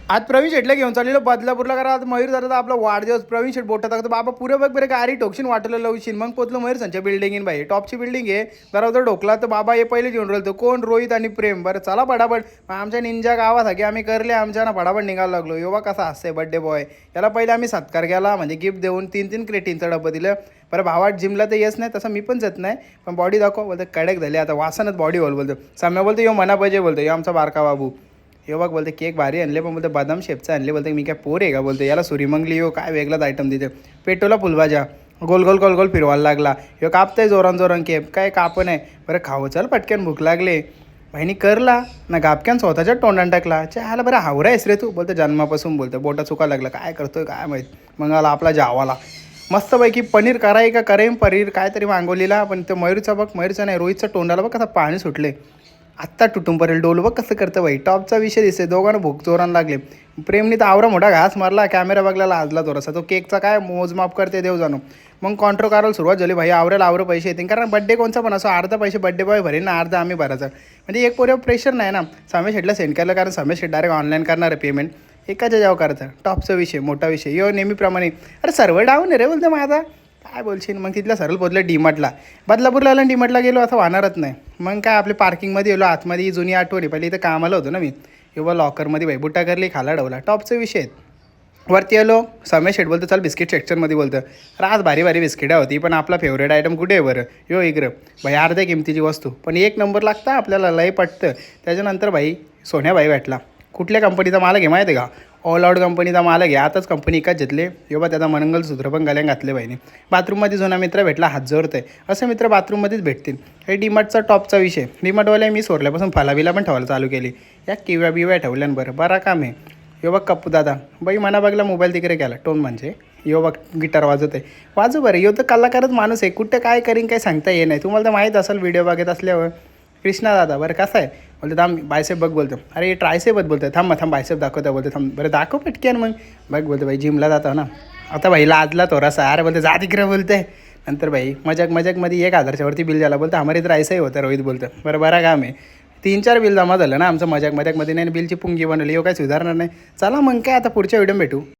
आज प्रवीण शेटला घेऊन चाललेलो बदलापूरला, कारण आज मयूर जाता आपला वाढदिवस. प्रवीण शेट बोटा टाकतो बाबा पुरं बघ बरं, गाडी टोकशीन वाटलं लवशीन. मग पोचलो मयूर संच्या बिल्डिंग बाई, टॉपची बिल्डिंग आहे. जरा ढोकला तर बाबा हे पहिले घेऊन राहिलो. कोण? रोहित आणि प्रेम. बरं चला फटाफट आमच्या निंजा गावासाठी आम्ही करले, आमच्या ना फटाफट निघायला लागलो. योवा कसा असते बड्डे बॉय. याला पहिले आम्ही सत्कार केला, म्हणजे गिफ्ट देऊन 3-3 क्रेटीनचं डब्बं दिलं. बरं भावाट जिमला तर येस नाही, तसं मी पण जात नाही, पण बॉडी दाखव बोलतो. कडक झाली आता, वासनच बॉडी बोलतो. साम्या बोलतो यो मना पाहिजे बोलतो, यो आमचा बारका बाबू. हे बघ बोलते केक भारी आणले, पण बोलते बदाम शेपचा आणले. बोलते मी काय पोर आहे का बोलते, याला सुरीमंगली हो काय वेगळाच आयटम देते. पेटोला फुलभाज्या गोल गोल गोल गोल फिरवायला लागला. ह्यो कापतंय जोरान केक, काय काप नाही. बरं खावं चल पटक्यान, भूक लागले. बहिणी करला ना गापक्यान स्वतःच्या तोंडान टाकला. हाला बरं हावरा आहेस रे तू बोलते, जन्मापासून बोलते. बोटा चुका लागला, काय करतोय काय माहीत. मग आला आपला जावाला मस्तपैकी पनीर कराय का करेन पनीर काहीतरी मागवलेला. पण ते मयूरचा बघ, मयूरचा नाही रोहितचा तोंडाला बघ कसा पाणी सुटले. आत्ता तुटून पडेल डोल बघ कसं करतं बाई. टॉपचा विषय दिसते, दोघांना भूक जोरान लागले. प्रेमनी तर आवरा मोठा घास मारला, कॅमेरा बघला लाजला थोडासा. तो केकचा काय मोजमाप करते देव जाणो. मग कॉन्ट्रो करायला सुरुवात झाली. भाई आवरेल पैसे येतील, कारण बड्डे कोणचा पण असो अर्धा पैसे बड्डे बॉय भरेन ना, अर्धा आम्ही भरायचं. म्हणजे एक पोऱ्यावर प्रेशर नाही ना. सामेश शेटला सेंड केलं, कारण सामेश शेट डायरेक्ट ऑनलाईन करणार आहे पेमेंट. एकाच्या जेव्हा करायचं. टॉपचा विषय मोठा विषय यो नेहमीप्रमाणे. अरे सर्व डाऊन आहे रे बोलतो माझा, काय बोलशील. मग तिथला सरळ पोचलं डीमार्टला. बदलापूरला आला डीमार्टला गेलो, असं वाहणारच नाही. मग काय आपल्या पार्किंगमध्ये गेलो, आतमध्ये ही जुनी आठवणी. पहिले इथं कामाला होतो ना मी, किंवा लॉकरमध्ये बाई बुट्टा करली खाला डवला. टॉपचे विषय आहेत. वरती आलो, समय शेट बोलतो चल बिस्किट सेक्शनमध्ये बोलतं. आज भारी भारी बिस्किटा होती, पण आपला फेवरेट आयटम कुठे आहे बरं. यो इकडं भाई अर्ध्या किमतीची वस्तू, पण एक नंबर लागतं आपल्याला, लय पटतं. त्याच्यानंतर भाई सोन्याबाई भेटला. कुठल्या कंपनीचा मालक आहे माहिती आहे का? ऑल आउट कंपनीचा मालक आहे. आताच कंपनी एकाच घेतले. योबा त्याचा मंगलसूत्र पण गल्यान घातले बाईने. बाथरूममध्ये जुना मित्र भेटला, हात जोरतंय. असे मित्र बाथरूममध्येच भेटतील. हे डीमार्टचा टॉपचा विषय. डीमार्टवाल्या मी सोडल्यापासून फलाबिला पण ठेवायला चालू केली. या किव्या बिव्या ठेवल्यान बरं काम आहे. यो बघ कप्पू दादा बाई मना बघला मोबाईल तिकडे गेला. टोन म्हणजे यो बघ गिटार वाजवत आहे. वाजू बरं, यो तर कलाकारच माणूस आहे. कुठं काय करीन काय सांगता ये नाही. तुम्हाला तर माहीत असेल व्हिडिओ बघत असल्यावर. कृष्णा दादा बरं कसं आहे बोलतो, थांब बायसेप बघ बोलतो. अरे ट्रायसेपच बोलतो. थांब बायसेप दाखवता बोलतो. थांब बरं दाखव पटक्यान. मग बघ बोलतो भाई जिमला जातो ना आता. भाई लाजला थोडासा. अरे बोलतो जा तिकडे बोलते. नंतर भाई मजाकमध्ये 1,000च्या वरती बिल झाला. बोलतो हमारे तर ऐसंही होतं रोहित बोलतं. बरं काम आहे. 3-4 बिल जमा झालं ना आमचं मजाकमध्ये नाही. बिलची पुंगी बनवली, यो काय सुधारणार नाही. चला मग काय आता पुढच्या व्हिडिओ भेटू.